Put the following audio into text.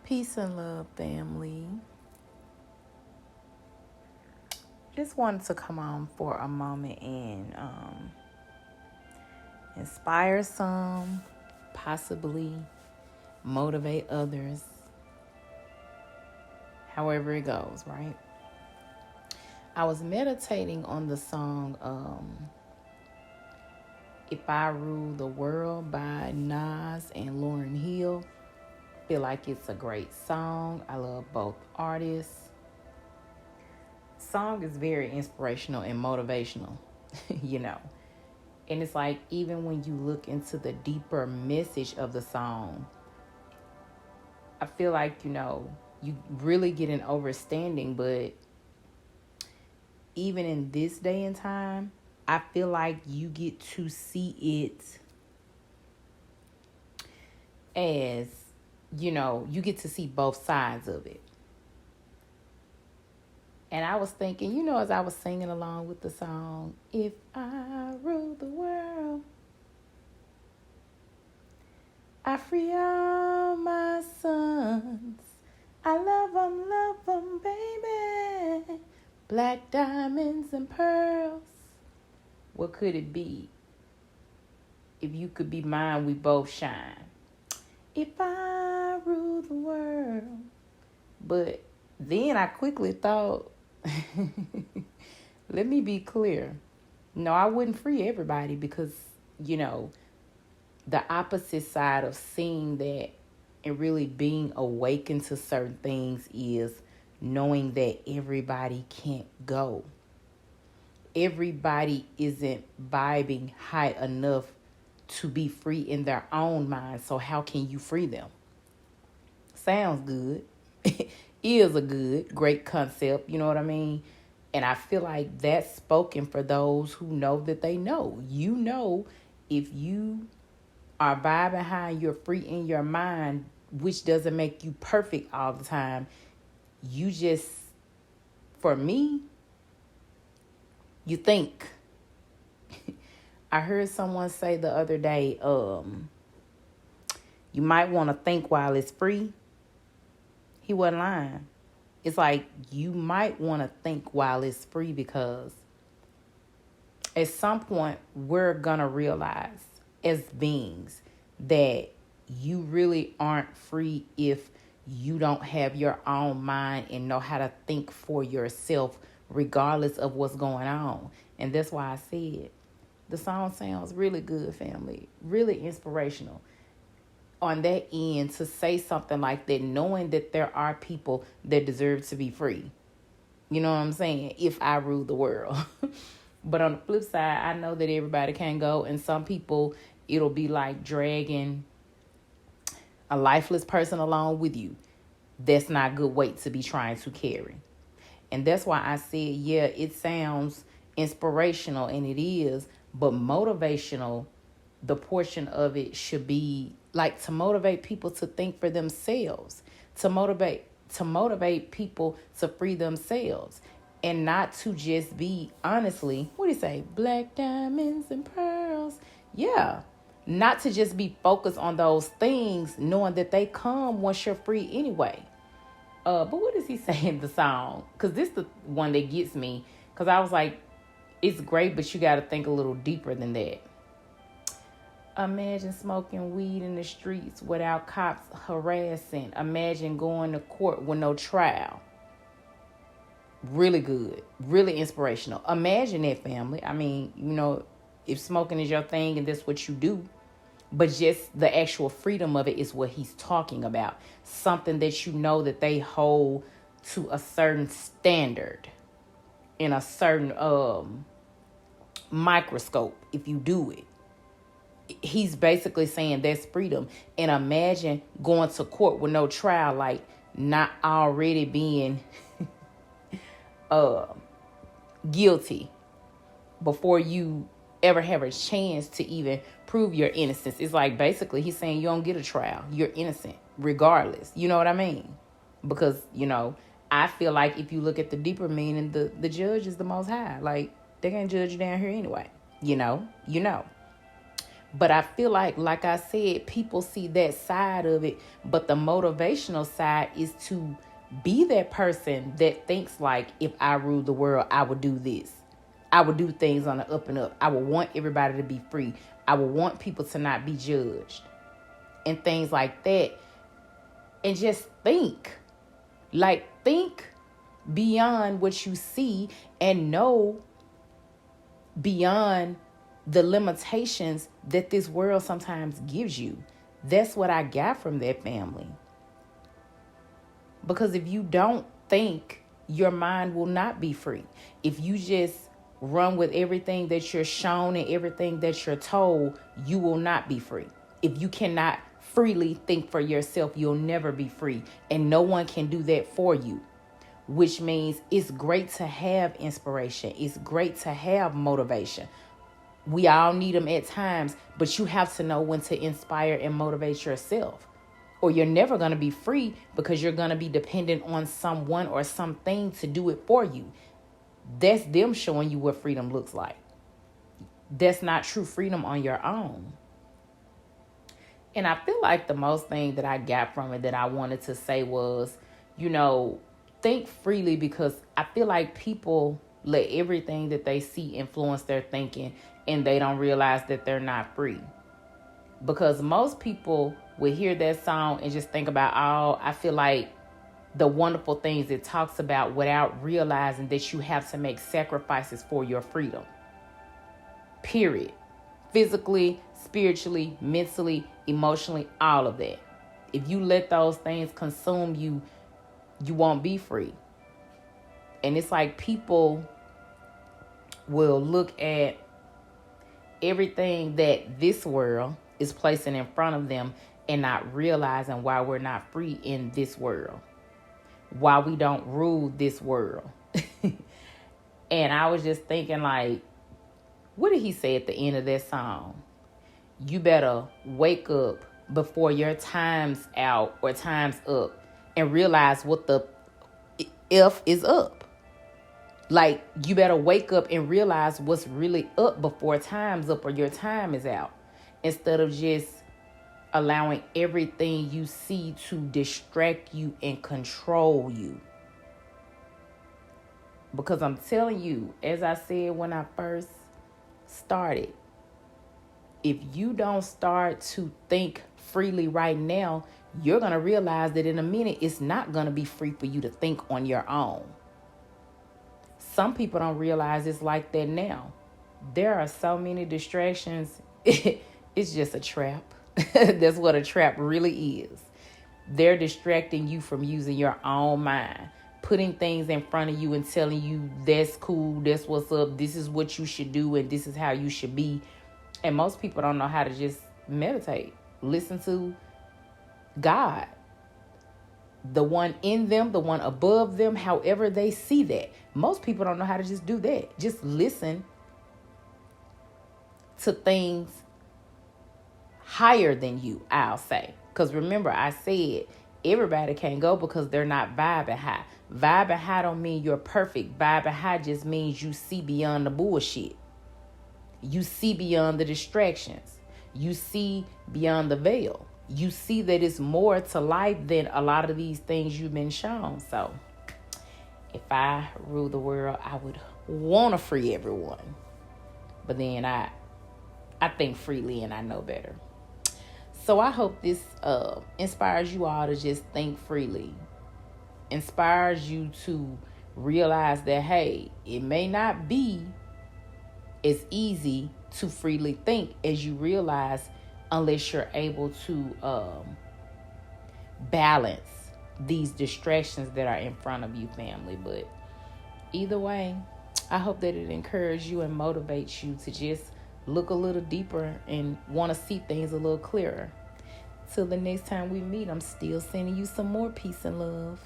Peace and love, family. Just wanted to come on for a moment and inspire some, possibly motivate others, however it goes, right? I was meditating on the song If I Rule the World by Nas and Lauryn Hill. Feel like it's a great song. I love both artists. Song is very inspirational and motivational, you know. And it's like, even when you look into the deeper message of the song, I feel like, you really get an understanding. But even in this day and time, I feel like you get to see it as, you get to see both sides of it. And I was thinking, as I was singing along with the song, if I rule the world, I free all my sons. I love them, baby. Black diamonds and pearls. What could it be? If you could be mine, we both shine. If I rule the world. But then I quickly thought, let me be clear. No, I wouldn't free everybody because, the opposite side of seeing that and really being awakened to certain things is knowing that everybody can't go. Everybody isn't vibing high enough to be free in their own mind. So how can you free them? Sounds good. Is a great concept. You know what I mean? And I feel like that's spoken for those who know that they know. If you are vibing high and you're free in your mind, which doesn't make you perfect all the time. You just, for me, you think. I heard someone say the other day, you might want to think while it's free. He wasn't lying. It's like you might want to think while it's free because at some point we're going to realize as beings that you really aren't free if you don't have your own mind and know how to think for yourself regardless of what's going on. And that's why I said the song sounds really good, family, really inspirational. On that end, to say something like that, knowing that there are people that deserve to be free. You know what I'm saying? If I rule the world. But on the flip side, I know that everybody can go. And some people, it'll be like dragging a lifeless person along with you. That's not good weight to be trying to carry. And that's why I said, yeah, it sounds inspirational, and it is. But motivational, the portion of it should be like to motivate people to think for themselves, to motivate people to free themselves, and not to just be, honestly, what do you say? Black diamonds and pearls. Yeah. Not to just be focused on those things, knowing that they come once you're free anyway. But what does he say in the song? Because this is the one that gets me. Because I was like, it's great, but you got to think a little deeper than that. Imagine smoking weed in the streets without cops harassing. Imagine going to court with no trial. Really good. Really inspirational. Imagine that, family. I mean, if smoking is your thing and that's what you do, but just the actual freedom of it is what he's talking about. Something that that they hold to a certain standard in a certain microscope if you do it. He's basically saying that's freedom. And imagine going to court with no trial, like not already being guilty before you ever have a chance to even prove your innocence. It's like basically he's saying you don't get a trial. You're innocent regardless. You know what I mean? Because, I feel like if you look at the deeper meaning, the judge is the Most High. Like, they can't judge you down here anyway. You know. But I feel like I said, people see that side of it, but the motivational side is to be that person that thinks like, if I ruled the world, I would do this. I would do things on the up and up. I would want everybody to be free. I would want people to not be judged and things like that. And just think beyond what you see and know beyond the limitations that this world sometimes gives you. That's what I got from that family. Because if you don't think, your mind will not be free. If you just run with everything that you're shown and everything that you're told, you will not be free. If you cannot freely think for yourself, you'll never be free. And no one can do that for you. Which means it's great to have inspiration. It's great to have motivation. We all need them at times, but you have to know when to inspire and motivate yourself. Or you're never going to be free, because you're going to be dependent on someone or something to do it for you. That's them showing you what freedom looks like. That's not true freedom on your own. And I feel like the most thing that I got from it that I wanted to say was, think freely, because I feel like people let everything that they see influence their thinking, and they don't realize that they're not free. Because most people will hear that song and just think about, I feel like the wonderful things it talks about, without realizing that you have to make sacrifices for your freedom. Period. Physically, spiritually, mentally, emotionally, all of that. If you let those things consume you, you won't be free. And it's like people will look at everything that this world is placing in front of them and not realizing why we're not free in this world, why we don't rule this world. And I was just thinking, like, what did he say at the end of that song? You better wake up before your time's out or time's up, and realize what the F is up. Like, you better wake up and realize what's really up before time's up or your time is out. Instead of just allowing everything you see to distract you and control you. Because I'm telling you, as I said when I first started, if you don't start to think freely right now, you're going to realize that in a minute, it's not going to be free for you to think on your own. Some people don't realize it's like that now. There are so many distractions. It's just a trap. That's what a trap really is. They're distracting you from using your own mind, putting things in front of you and telling you that's cool, that's what's up, this is what you should do, and this is how you should be. And most people don't know how to just meditate, listen to God, the one in them, the one above them, however they see that. Most people don't know how to just do that. Just listen to things higher than you, I'll say. Because remember, I said everybody can't go because they're not vibing high. Vibing high don't mean you're perfect. Vibing high just means you see beyond the bullshit. You see beyond the distractions. You see beyond the veil. You see that it's more to life than a lot of these things you've been shown. So if I rule the world, I would want to free everyone. But then I think freely and I know better. So I hope this inspires you all to just think freely. Inspires you to realize that, hey, it may not be as easy to freely think as you realize, unless you're able to balance these distractions that are in front of you, family. But either way, I hope that it encourages you and motivates you to just look a little deeper and want to see things a little clearer. Till the next time we meet, I'm still sending you some more peace and love.